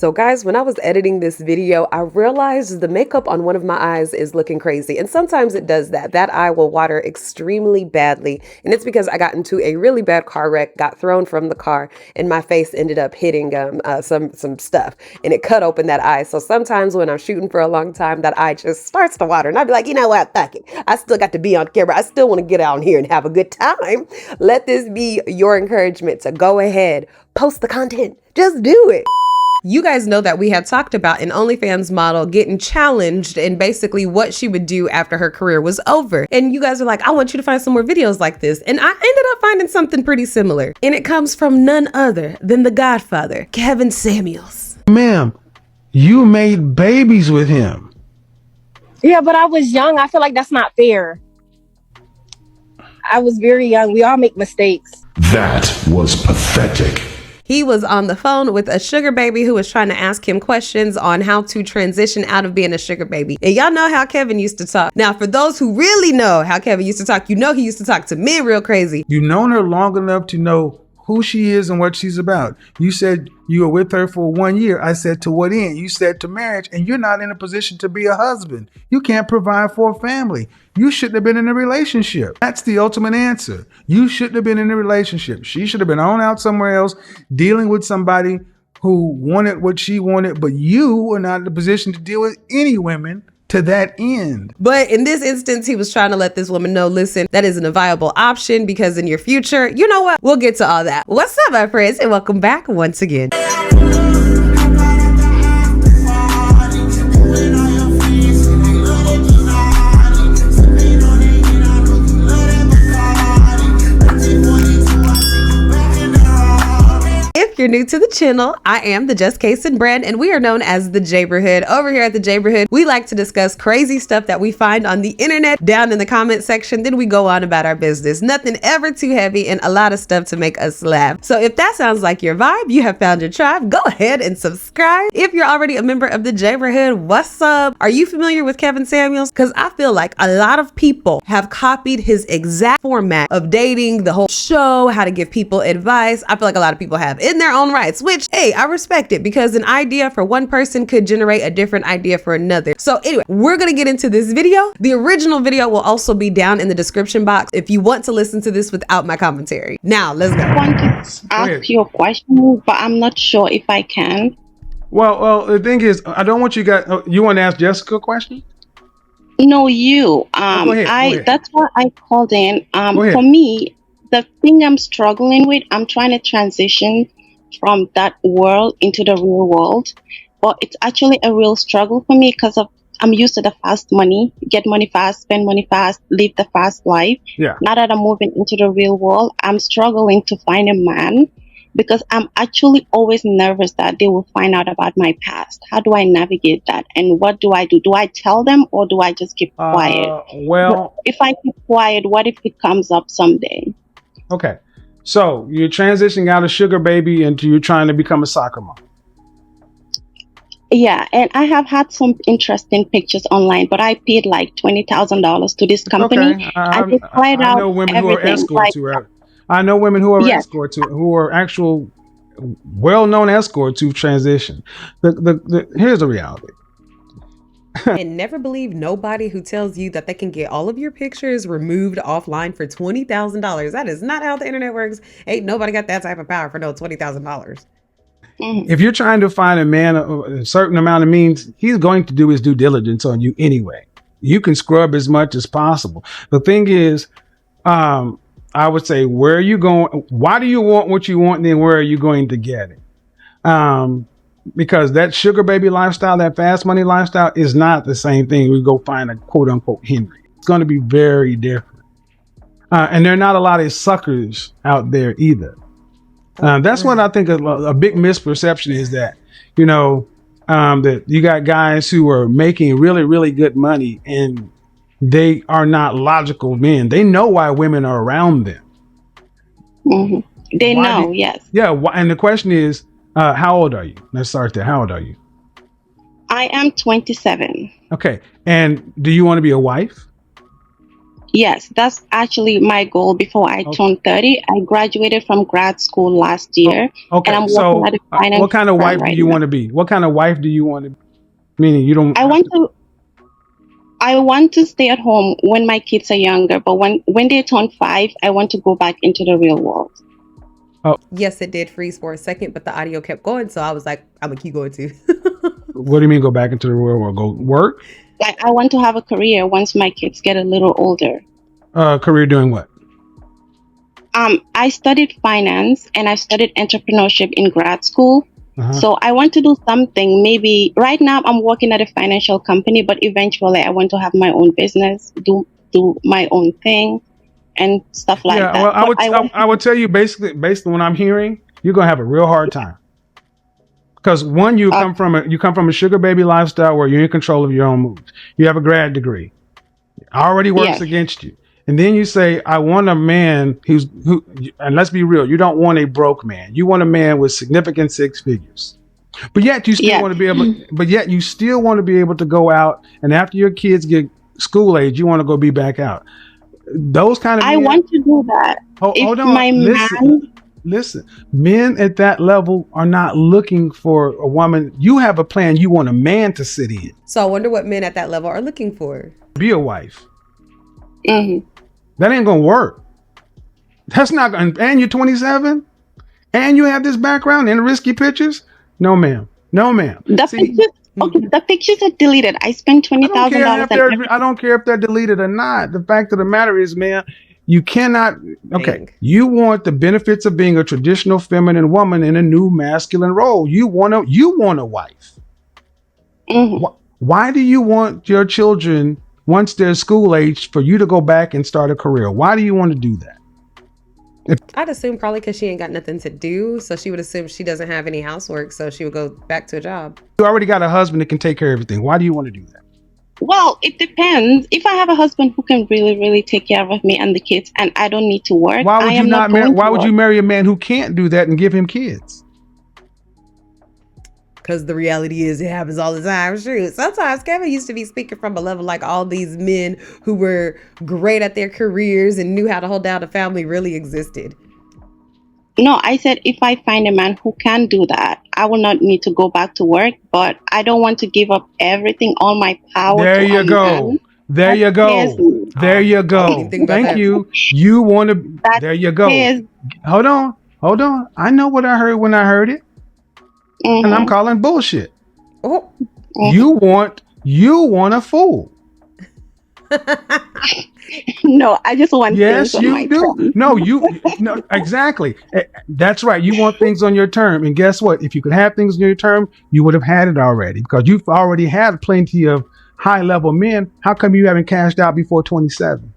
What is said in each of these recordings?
So guys, when I was editing this video, I realized the makeup on one of my eyes is looking crazy. And sometimes it does that. That eye will water extremely badly. And it's because I got into a really bad car wreck, got thrown from the car, and my face ended up hitting some stuff. And it cut open that eye. So sometimes when I'm shooting for a long time, that eye just starts to water. And I'd be like, you know what? Fuck it. I still got to be on camera. I still want to get out here and have a good time. Let this be your encouragement to go ahead, post the content. Just do it. You guys know that we had talked about an OnlyFans model getting challenged and basically what she would do after her career was over. And you guys are like, I want you to find some more videos like this. And I ended up finding something pretty similar. And it comes from none other than the Godfather, Kevin Samuels. Ma'am, you made babies with him. Yeah, but I was young. I feel like that's not fair. I was very young. We all make mistakes. That was pathetic. He was on the phone with a sugar baby who was trying to ask him questions on how to transition out of being a sugar baby. And y'all know how Kevin used to talk. Now, for those who really know how Kevin used to talk, you know he used to talk to men real crazy. You've known her long enough to know who she is and what she's about. You said you were with her for 1 year. I said to what end? You said to marriage, and you're not in a position to be a husband. You can't provide for a family. You shouldn't have been in a relationship. That's the ultimate answer. You shouldn't have been in a relationship. She should have been on out somewhere else, dealing with somebody who wanted what she wanted, but you were not in a position to deal with any women to that end. But in this instance, he was trying to let this woman know, listen, that isn't a viable option because in your future, you know what? We'll get to all that. What's up, my friends? And welcome back once again. If you're new to the channel, I am the Just Kason brand, and we are known as the Jaberhood. Over here at the Jaberhood, we like to discuss crazy stuff that we find on the internet down in the comment section. Then we go on about our business. Nothing ever too heavy and a lot of stuff to make us laugh. So if that sounds like your vibe, you have found your tribe. Go ahead and subscribe. If you're already a member of the Jaberhood, what's up? Are you familiar with Kevin Samuels? Because I feel like a lot of people have copied his exact format of dating, the whole show, how to give people advice. I feel like a lot of people have in their own rights, which, hey, I respect it because an idea for one person could generate a different idea for another. So anyway, we're going to get into this video. The original video will also be down in the description box if you want to listen to this without my commentary. Now, let's go. I want to ask you a question, but I'm not sure if I can. Well, the thing is, I don't want you guys, you want to ask Jessica a question? No, you. Go ahead. That's why I called in. For me, the thing I'm struggling with, I'm trying to transition from that world into the real world, but it's actually a real struggle for me because I'm used to the fast money, get money fast, spend money fast, live the fast life. Yeah. Now that I'm moving into the real world, I'm struggling to find a man because I'm actually always nervous that they will find out about my past. How do I navigate that? And what do I do? Do I tell them or do I just keep quiet? Well, if I keep quiet, what if it comes up someday? Okay. So you're transitioning out of sugar baby into you're trying to become a soccer mom. Yeah, and I have had some interesting pictures online, but I paid like $20,000 to this company. Okay. I know women who are escorts I know women who are escorts who are actual well-known escorts who transition. Here's the reality. And never believe nobody who tells you that they can get all of your pictures removed offline for $20,000. That is not how the internet works. Ain't nobody got that type of power for no $20,000. If you're trying to find a man a certain amount of means, he's going to do his due diligence on you anyway. You can scrub as much as possible. The thing is, I would say, where are you going? Why do you want what you want? And then where are you going to get it? Because that sugar baby lifestyle, that fast money lifestyle is not the same thing. We go find a quote unquote Henry. It's going to be very different. And there are not a lot of suckers out there either. That's what I think a big misperception is that, that you got guys who are making really, really good money and they are not logical men. They know why women are around them. Mm-hmm. They know, yes. Yeah. And the question is, how old are you? Let's start there. How old are you? I am 27. Okay. And do you want to be a wife? Yes, that's actually my goal before I Okay. turn 30. I graduated from grad school last year, and I'm Okay. working So, at a what finance kind of firm wife do right you now. want to be? What kind of wife do you want to be? Meaning you don't I have want to. to I want to stay at home when my kids are younger, but when they turn 5, I want to go back into the real world. Oh, Yes, it did freeze for a second, but the audio kept going. So I was like, I'm going to keep going too. what do you mean go back into the real world? Go work? Like I want to have a career once my kids get a little older. Career doing what? I studied finance and I studied entrepreneurship in grad school. Uh-huh. So I want to do something. Maybe right now I'm working at a financial company, but eventually I want to have my own business, do my own thing, and stuff like Yeah. Well, that. I But would I would tell you basically based on what I'm hearing, you're gonna have a real hard time. Because one, uh, you come from a sugar baby lifestyle where you're in control of your own moves. You have a grad degree. Already works yes, against you. And then you say, I want a man and let's be real, you don't want a broke man. You want a man with significant six figures. But yet you still yes. want to be able, but yet you still want to be able to go out and after your kids get school age, you want to go be back out. Those kind of I men, want to do that. hold If on, my listen. man, Listen, men at that level are not looking for a woman. You have a plan. You want a man to sit in, So I wonder what men at that level are looking for. be a wife. mhm. That ain't gonna work. That's not gonna. And you're 27, and you have this background and risky pictures. No, ma'am. No, ma'am. The See, pictures, okay, the pictures are deleted. I spent I don't care $20,000 if on they're. I everything. don't care if they're deleted or not. The fact of the matter is, man, you cannot. Okay, Dang. you want the benefits of being a traditional feminine woman in a new masculine role. You want a. You want a wife. Mhm. Why do you want your children, once they're school age, for you to go back and start a career? Why do you want to do that? I'd assume probably because she ain't got nothing to do. So she would assume she doesn't have any housework. So she would go back to a job. You already got a husband that can take care of everything. Why do you want to do that? Well, it depends. If I have a husband who can really, really take care of me and the kids, and I don't need to work, Why I would you am not not marry? going to Why would work. you marry a man who can't do that and give him kids? Because the reality is it happens all the time. Shoot, sometimes Kevin used to be speaking from a level like all these men who were great at their careers and knew how to hold down a family really existed. No, I said if I find a man who can do that, I will not need to go back to work, but I don't want to give up everything, all my power There to you a go. man. There That you scares go. me. There you I didn't even go. think about Thank that. you. You want to. That There you go. scares. Hold on. Hold on. I know what I heard when I heard it, and I'm Mm-hmm, calling bullshit. Oh. You want a fool. No, I just want things Yes, on my you do. terms. No, exactly. That's right. You want things on your term. And guess what? If you could have things on your term, you would have had it already because you've already had plenty of high level men. How come you haven't cashed out before 27?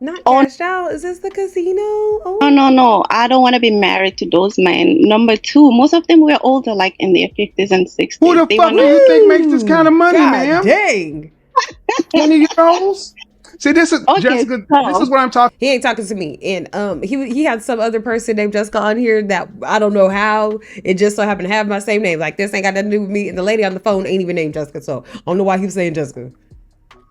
Not Oh, cashed out. Is this the casino? no, Oh. no, no. I don't want to be married to those men. Number two, most of them were older, like in their 50s and Who 60s. the They were fuck do not. you think makes this kind of Ooh, money, God ma'am? dang. 20-year-olds? See, this is Okay, Jessica. This is so what I'm talking. He ain't talking to me. And he had some other person named Jessica on here that I don't know how it just so happened to have my same name. Like this ain't got nothing to do with me. And the lady on the phone ain't even named Jessica. So I don't know why he was saying Jessica.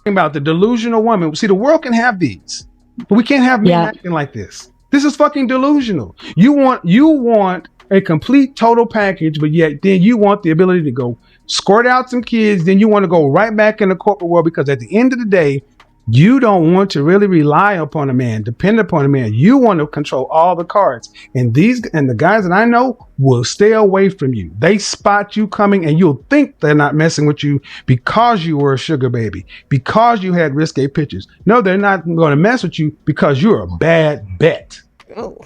About the delusional woman. See, the world can have these, but we can't have men acting like this. This is fucking delusional. You want a complete total package, but yet then you want the ability to go squirt out some kids. Then you want to go right back in the corporate world because at the end of the day, you don't want to really rely upon a man, depend upon a man. You want to control all the cards. And the guys that I know will stay away from you. They spot you coming and you'll think they're not messing with you because you were a sugar baby, because you had risque pictures. No, they're not going to mess with you because you're a bad bet. Oh.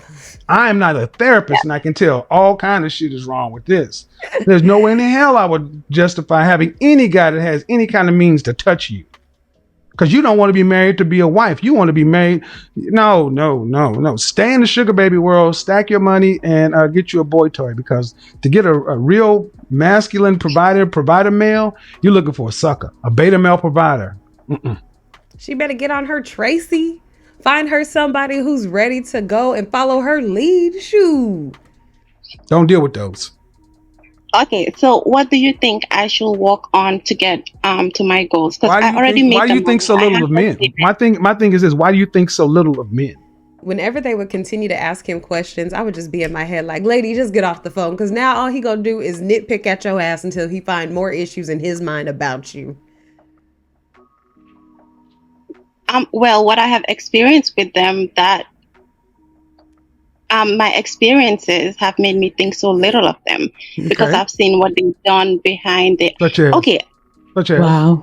I am not a therapist and I can tell all kind of shit is wrong with this. There's no way in the hell I would justify having any guy that has any kind of means to touch you. Because you don't want to be married to be a wife. You want to be married. No. Stay in the sugar baby world, stack your money, and get you a boy toy. Because to get a real masculine provider male, you're looking for a sucker, a beta male provider. She better get on her Tracy. Find her somebody who's ready to go and follow her lead. Shoo. Don't deal with those. Okay, so what do you think I should work on to get to my goals? Because I already made Why do the you think money. so I little have of the men? savings. My thing is this: why do you think so little of men? Whenever they would continue to ask him questions, I would just be in my head like, lady, just get off the phone. Because now all he gonna do is nitpick at your ass until he find more issues in his mind about you. Well, what I have experienced with them, that my experiences have made me think so little of them because Okay, I've seen what they've done behind it. such as, Okay, such as. Wow.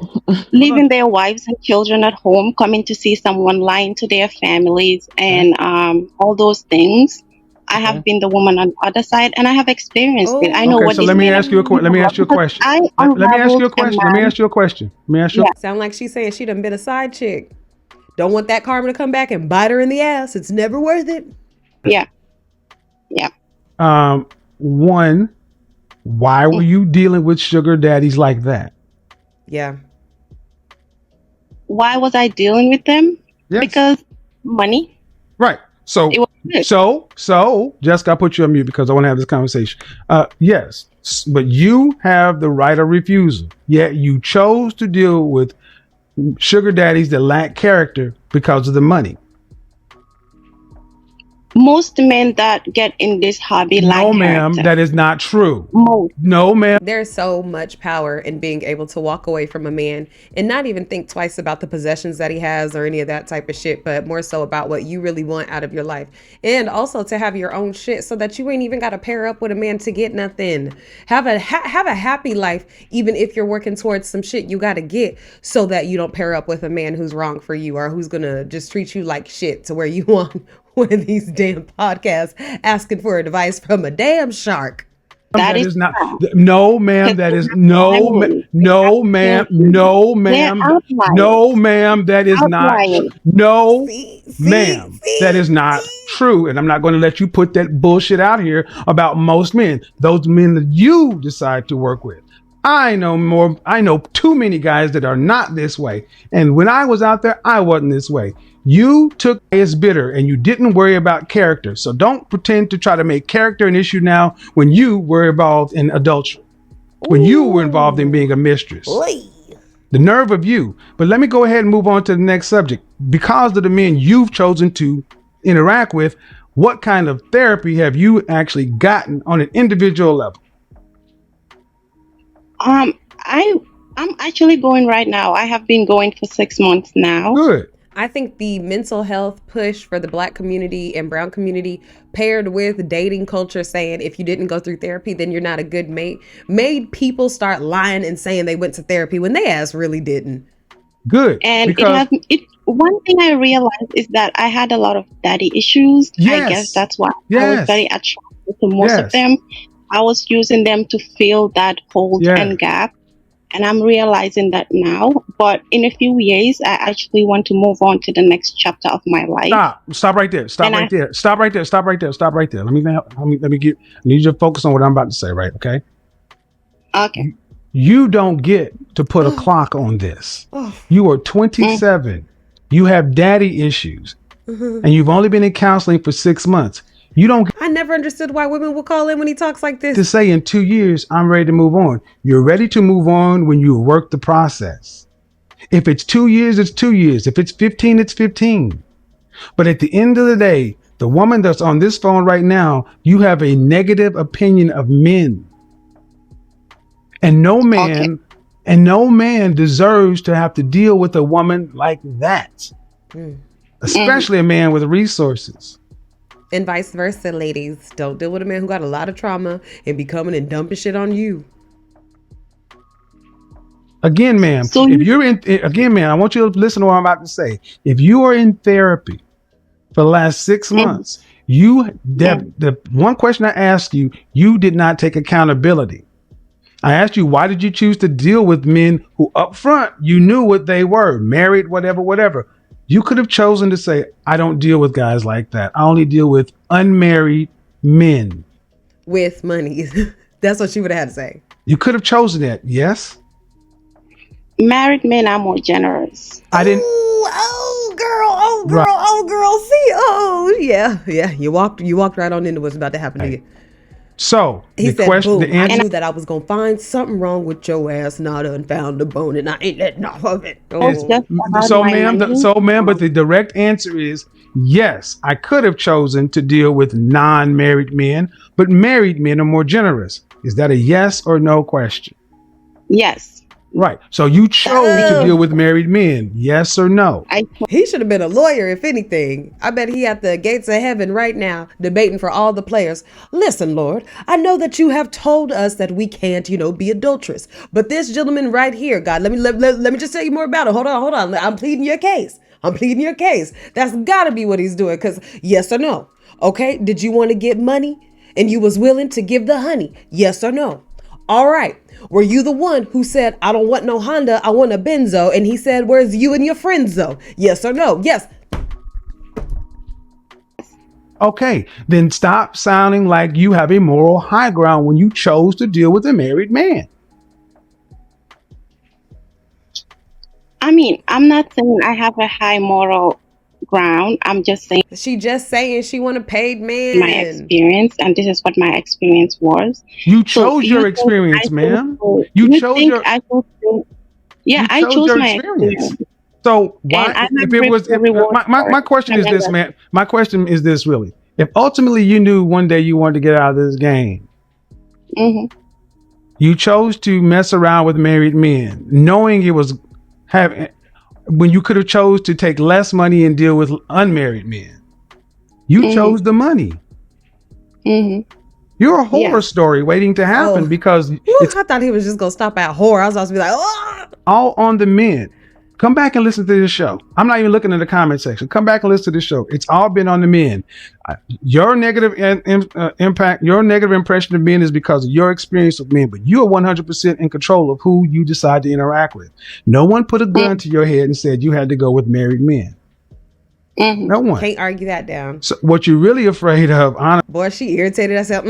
leaving their wives and children at home, coming to see someone, lying to their families, Okay, and all those things. I okay, have been the woman on the other side, and I have experienced it. I know okay. what So these let me men are ask you a doing question. Let me ask you a because question. I Let me ask you unraveled a a question. Let me man. ask you a question. Let me ask you. Yeah, Sound like she's saying she done been a side chick. Don't want that karma to come back and bite her in the ass. It's never worth it. yeah, yeah. One, why were Mm. you dealing with sugar daddies like that? Yeah. Why was I dealing with them? Yes. Because money. Right. It So, was good. Jessica, I put you on mute because I want to have this conversation. Yes, but you have the right of refusal. Yet you chose to deal with sugar daddies that lack character because of the money. Most men that get in this hobby lack No, ma'am, character. that is not true. Most. No, ma'am. There's so much power in being able to walk away from a man and not even think twice about the possessions that he has or any of that type of shit, but more so about what you really want out of your life. And also to have your own shit so that you ain't even got to pair up with a man to get nothing. Have a happy life, even if you're working towards some shit you got to get, so that you don't pair up with a man who's wrong for you or who's going to just treat you like shit to where you want one of these damn podcasts asking for advice from a damn shark. That That is is not. wrong. No, ma'am. Because That they is have no, diamonds. They have no, ma'am. champions. No, They're ma'am. outliers. No, ma'am. That is not. Outliers. No, See, see, ma'am. That see, is not see. true. And I'm not going to let you put that bullshit out here about most men. Those men that you decide to work with. I know more. I know too many guys that are not this way. And when I was out there, I wasn't this way. You took as bitter and you didn't worry about character. So don't pretend to try to make character an issue now when you were involved in adultery, when you were involved in being a mistress. Oy. The nerve of you. But let me go ahead and move on to the next subject. Because of the men you've chosen to interact with, what kind of therapy have you actually gotten on an individual level? I'm actually going right now. I have been going for 6 months now. Good. I think the mental health push for the Black community and brown community, paired with dating culture saying if you didn't go through therapy, then you're not a good mate, made people start lying and saying they went to therapy when they ass really didn't. Good. And Because one thing I realized is that I had a lot of daddy issues. I guess yes, that's why I was yes, very attracted to most of yes, them. I was using them to fill that hole and yes. gap. And I'm realizing that now. But in a few years, I actually want to move on to the next chapter of my life. Stop right there. Stop And right there. Stop right there. Stop right there. Stop right there. Let me get. I need you to focus on what I'm about to say. Right? Okay. Okay. You don't get to put a clock on this. You are 27. You have daddy issues, and you've only been in counseling for 6 months. You don't get I never understood why women will call in when he talks like to this. say in 2 years, I'm ready to move on. You're ready to move on when you work the process. If it's 2 years, it's 2 years. If it's 15, it's 15. But at the end of the day, the woman that's on this phone right now, you have a negative opinion of men. And no man, deserves to have to deal with a woman like that. Especially a man with resources. And vice versa, ladies. Don't deal with a man who got a lot of trauma and be coming and dumping shit on you. Again, ma'am, I want you to listen to what I'm about to say. If you are in therapy for the last 6 months, the one question I asked you, you did not take accountability. I asked you, why did you choose to deal with men who up front, you knew what they were, married, whatever. You could have chosen to say, I don't deal with guys like that. I only deal with unmarried men. With money. That's what she would have had to say. You could have chosen that. Yes. Married men are more generous. I didn't. Oh, girl. See, yeah. You walked right on into what's about to happen to you. So He the said, question, the boom, I answer. knew that I was going to find something wrong with your ass, not unfound a bone, and I ain't letting off of it. Is Oh. just about so, my ma'am. money. So, ma'am. But the direct answer is yes. I could have chosen to deal with non-married men, but married men are more generous. Is that a yes or no question? Yes, Right. So you chose to deal Oh. with married men. Yes or no? I He should have been a lawyer, if anything. I bet he at the gates of heaven right now, debating for all the players. Listen, Lord, I know that you have told us that we can't, be adulterous. But this gentleman right here, God, let me just tell you more about it. Hold on. I'm pleading your case. That's got to be what he's doing. Because yes or no? Okay, did you want to get money and you was willing to give the honey? Yes or no? All right. Were you the one who said, I don't want no Honda, I want a Benzo? And he said, where's you and your friends though? Yes or no? Yes. Okay. Then stop sounding like you have a moral high ground when you chose to deal with a married man. I mean, I'm not saying I have a high moral ground. I'm just saying She just saying she want a paid my man. experience, and this is what my experience was. You So chose you your think experience, I ma'am. chose, You you chose think your I chose, yeah, you I chose chose your my experience. experience, So and why, I'm if not it reaping was, the if rewards for my it. question I is this, never, man. My question is this, really. If ultimately you knew one day you wanted to get out of this game, mhm. you chose to mess around with married men, knowing it was having when you could have chose to take less money and deal with unmarried men. You chose the money. You're a horror Yeah. story waiting to happen Oh. because Woo, it's I thought he was just gonna stop at whore. I was supposed to be like, oh. all on the men. Come back and listen to this show. I'm not even looking at the comment section. Come back and listen to this show. It's all been on the men. Your negative impact, your negative impression of men is because of your experience with men, but you are 100% in control of who you decide to interact with. No one put a gun to your head and said you had to go with married men. No one. Can't argue that down. So what you're really afraid of, honestly, Boy, she irritated. I said,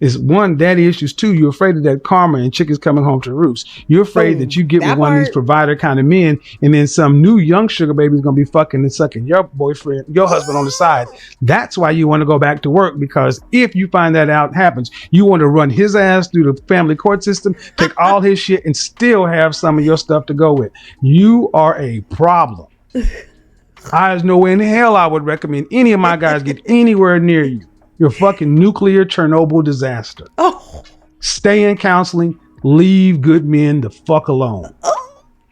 is one, daddy issues. Two, you're afraid of that karma and chickens coming home to roost. You're afraid that you get with That one of these part. provider kind of men, and then some new young sugar baby is going to be fucking and sucking your boyfriend, your husband on the side. That's why you want to go back to work, because if you find that out happens, you want to run his ass through the family court system, take all his shit, and still have some of your stuff to go with. You are a problem. There's no way in hell I would recommend any of my guys get anywhere near you. You're a fucking nuclear Chernobyl disaster. Oh. Stay in counseling. Leave good men the fuck alone.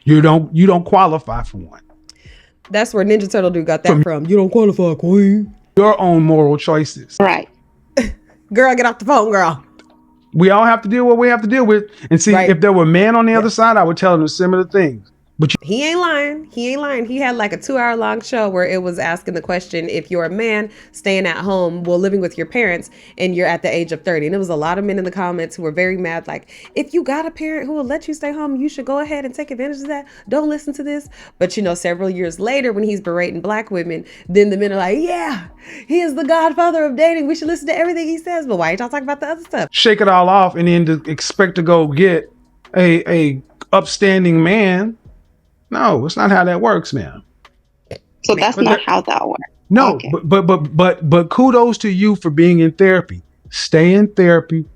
You don't qualify for one. That's where Ninja Turtle dude got that from. You don't qualify, queen. Your own moral choices. Right. Girl, get off the phone, girl. We all have to deal with what we have to deal with. And see, Right. if there were men on the other side, I would tell them similar things. But He ain't lying. He had like a 2-hour long show where it was asking the question, if you're a man staying at home, living with your parents, and you're at the age of 30. And there was a lot of men in the comments who were very mad. Like, if you got a parent who will let you stay home, you should go ahead and take advantage of that. Don't listen to this. But several years later, when he's berating black women, then the men are like, yeah, he is the godfather of dating. We should listen to everything he says. But why ain't y'all talking about the other stuff? shake it all off and then to expect to go get a upstanding man. No, it's not how that works, man. So that's not how that works. No, Okay. but kudos to you for being in therapy. Stay in therapy,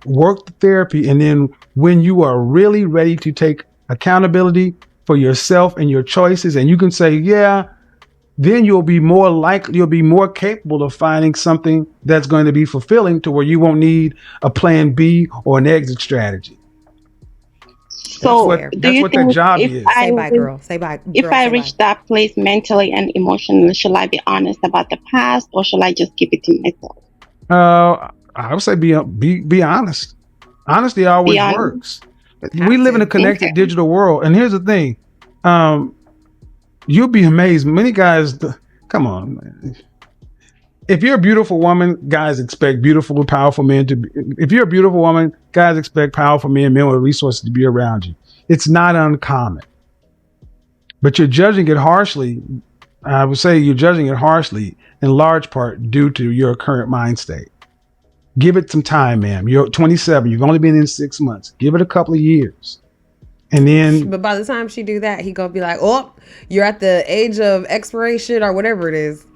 work the therapy, and then when you are really ready to take accountability for yourself and your choices, and you can say, yeah, then you'll be more capable of finding something that's going to be fulfilling to where you won't need a plan B or an exit strategy. So That's what that job is. Say bye, girl. Say bye. If Girl, I say reach bye. that place mentally and emotionally, should I be honest about the past, or should I just keep it to myself? I would say be honest. Honesty always Be honest. works. We live in a connected digital world, and here's the thing: you'll be amazed. Many guys, come on, man. If you're a beautiful woman, guys expect beautiful, powerful men to be. If you're a beautiful woman, guys expect powerful men with resources to be around you. It's not uncommon, but you're judging it harshly. I would say you're judging it harshly in large part due to your current mind state. Give it some time, ma'am. You're 27. You've only been in 6 months. Give it a couple of years. And then, But by the time she do that, he gonna be like, oh, you're at the age of expiration or whatever it is.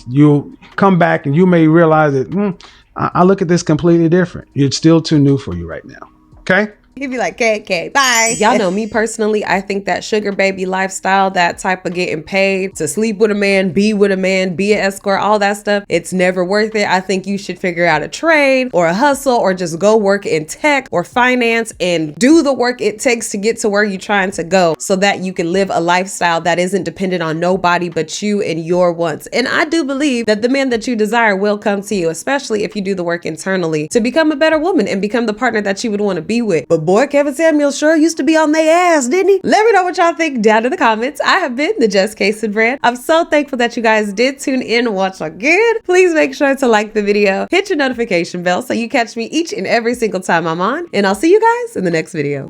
you'll come back and you may realize that I look at this completely different. It's still too new for you right now. Okay. He'd be like, KK, bye. Y'all know me personally, I think that sugar baby lifestyle, that type of getting paid to sleep with a man, be an escort, all that stuff, it's never worth it. I think you should figure out a trade or a hustle or just go work in tech or finance and do the work it takes to get to where you're trying to go so that you can live a lifestyle that isn't dependent on nobody but you and your wants. And I do believe that the man that you desire will come to you, especially if you do the work internally to become a better woman and become the partner that you would want to be with. But boy, Kevin Samuel sure used to be on their ass, didn't he? Let me know what y'all think down in the comments. I have been the Just Casey brand. I'm so thankful that you guys did tune in and watch again. Please make sure to like the video, hit your notification bell so you catch me each and every single time I'm on, and I'll see you guys in the next video.